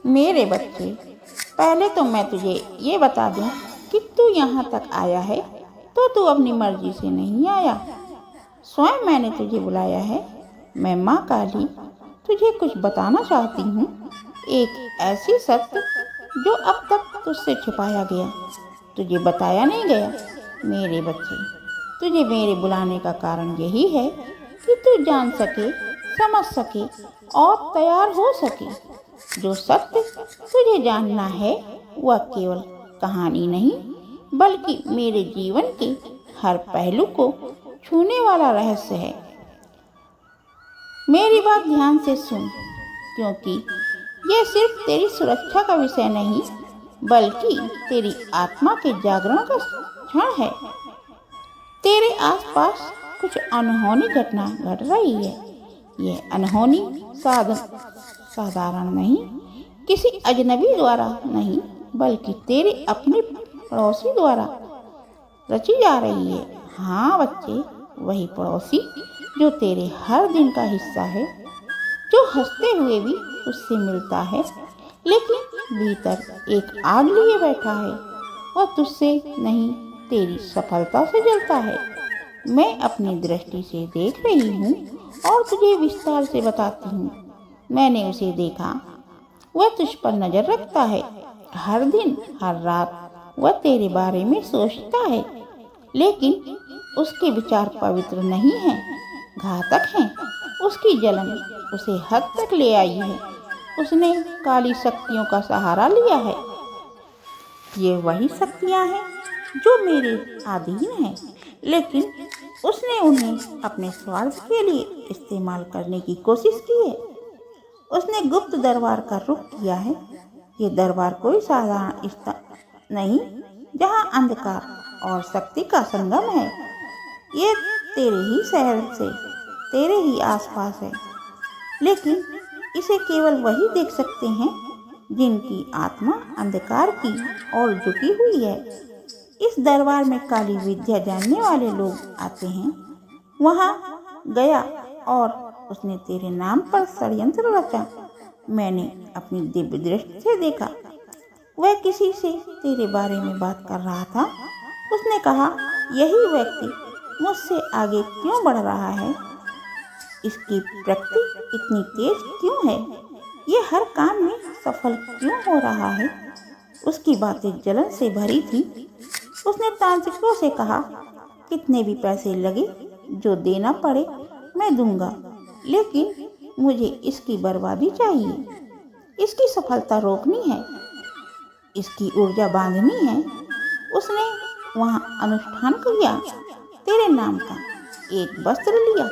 मेरे बच्चे, पहले तो मैं तुझे ये बता दूं कि तू यहाँ तक आया है तो तू अपनी मर्जी से नहीं आया। स्वयं मैंने तुझे बुलाया है। मैं माँ काली तुझे कुछ बताना चाहती हूँ, एक ऐसी सत्य जो अब तक तुझसे छुपाया गया, तुझे बताया नहीं गया। मेरे बच्चे, तुझे मेरे बुलाने का कारण यही है कि तू जान सके, समझ सके और तैयार हो सके। जो सत्य तुझे जानना है वह केवल कहानी नहीं, बल्कि मेरे जीवन के हर पहलू को छूने वाला रहस्य है। मेरी बात ध्यान से सुन, क्योंकि यह सिर्फ तेरी सुरक्षा का विषय नहीं, बल्कि तेरी आत्मा के जागरण का क्षण है। तेरे आसपास कुछ अनहोनी घटना घट रही है। यह अनहोनी साधारण नहीं, किसी अजनबी द्वारा नहीं, बल्कि तेरे अपने पड़ोसी द्वारा रची जा रही है। हाँ बच्चे, वही पड़ोसी जो तेरे हर दिन का हिस्सा है, जो हंसते हुए भी उससे मिलता है, लेकिन भीतर एक आग लिए बैठा है। वह तुझसे नहीं, तेरी सफलता से जलता है। मैं अपनी दृष्टि से देख रही हूँ और तुझे विस्तार से बताती हूँ। मैंने उसे देखा, वह तुझ पर नजर रखता है। हर दिन हर रात वह तेरे बारे में सोचता है, लेकिन उसके विचार पवित्र नहीं हैं, घातक हैं। उसकी जलन उसे हद तक ले आई है। उसने काली शक्तियों का सहारा लिया है। ये वही शक्तियाँ हैं जो मेरे अधीन हैं, लेकिन उसने उन्हें अपने स्वार्थ के लिए इस्तेमाल करने की कोशिश की है। उसने गुप्त दरबार का रुख किया है। ये दरबार कोई साधारण स्थान नहीं, जहाँ अंधकार और शक्ति का संगम है। ये तेरे ही शहर से, तेरे ही आसपास है, लेकिन इसे केवल वही देख सकते हैं जिनकी आत्मा अंधकार की ओर झुकी हुई है। इस दरबार में काली विद्या जानने वाले लोग आते हैं। वहाँ गया और उसने तेरे नाम पर षड्यंत्र रचा। मैंने अपनी दिव्य दृष्टि से देखा। वह किसी से तेरे बारे में बात कर रहा था। उसने कहा, यही व्यक्ति मुझसे आगे क्यों बढ़ रहा है? इसकी प्रगति इतनी तेज क्यों है? ये हर काम में सफल क्यों हो रहा है? उसकी बातें जलन से भरी थी। उसने तांत्रिकों से कहा, कितने भी पैसे लगे, जो देना पड़े मैं दूंगा, लेकिन मुझे इसकी बर्बादी चाहिए। इसकी सफलता रोकनी है, इसकी ऊर्जा बांधनी है। उसने वहाँ अनुष्ठान किया, तेरे नाम का एक वस्त्र लिया।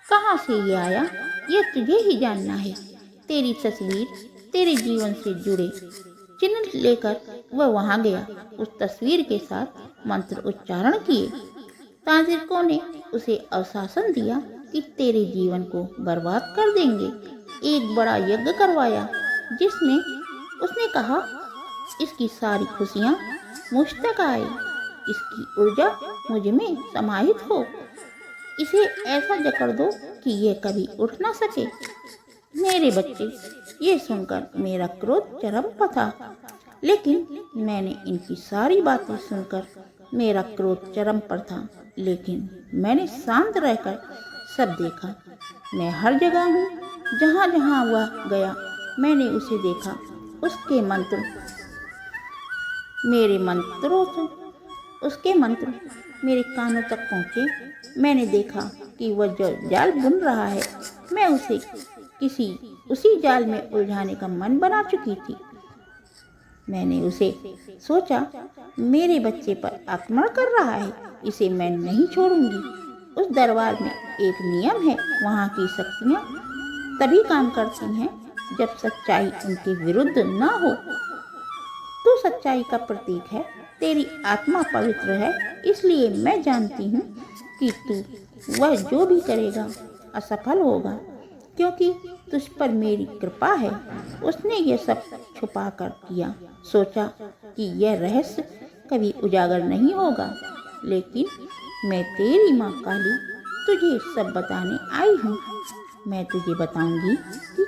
कहाँ से ये आया, ये तुझे ही जानना है। तेरी तस्वीर, तेरे जीवन से जुड़े चिन्ह लेकर वह वहाँ गया। उस तस्वीर के साथ मंत्र उच्चारण किए। तांत्रिकों ने उसे आश्वासन दिया कि तेरे जीवन को बर्बाद कर देंगे। एक बड़ा यज्ञ करवाया, जिसमें उसने कहा, इसकी सारी खुशियाँ मुझ तक आए, इसकी ऊर्जा मुझ में समाहित हो, इसे ऐसा जकड़ दो कि यह कभी उठ ना सके। मेरे बच्चे, ये सुनकर मेरा क्रोध चरम पर था, लेकिन मैंने इनकी सारी बातें सुनकर मेरा क्रोध चरम पर था, लेकिन मैंने शांत रहकर सब देखा। मैं हर जगह हूँ, जहाँ जहाँ वह गया मैंने उसे देखा। उसके मंत्र मेरे कानों तक पहुँचे। मैंने देखा कि वह जो जाल बुन रहा है, मैं उसे उसी जाल में उलझाने का मन बना चुकी थी। मैंने उसे सोचा, मेरे बच्चे पर आक्रमण कर रहा है, इसे मैं नहीं छोड़ूंगी। उस दरबार में एक नियम है, वहाँ की शक्तियाँ तभी काम करती हैं जब सच्चाई उनके विरुद्ध ना हो। तू सच्चाई का प्रतीक है, तेरी आत्मा पवित्र है, इसलिए मैं जानती हूँ कि तू वह जो भी करेगा असफल होगा, क्योंकि तुझ पर मेरी कृपा है। उसने यह सब छुपा कर किया। सोचा कि यह रहस्य कभी उजागर नहीं होगा, लेकिन मैं तेरी माँ काली तुझे सब बताने आई हूँ। मैं तुझे बताऊंगी कि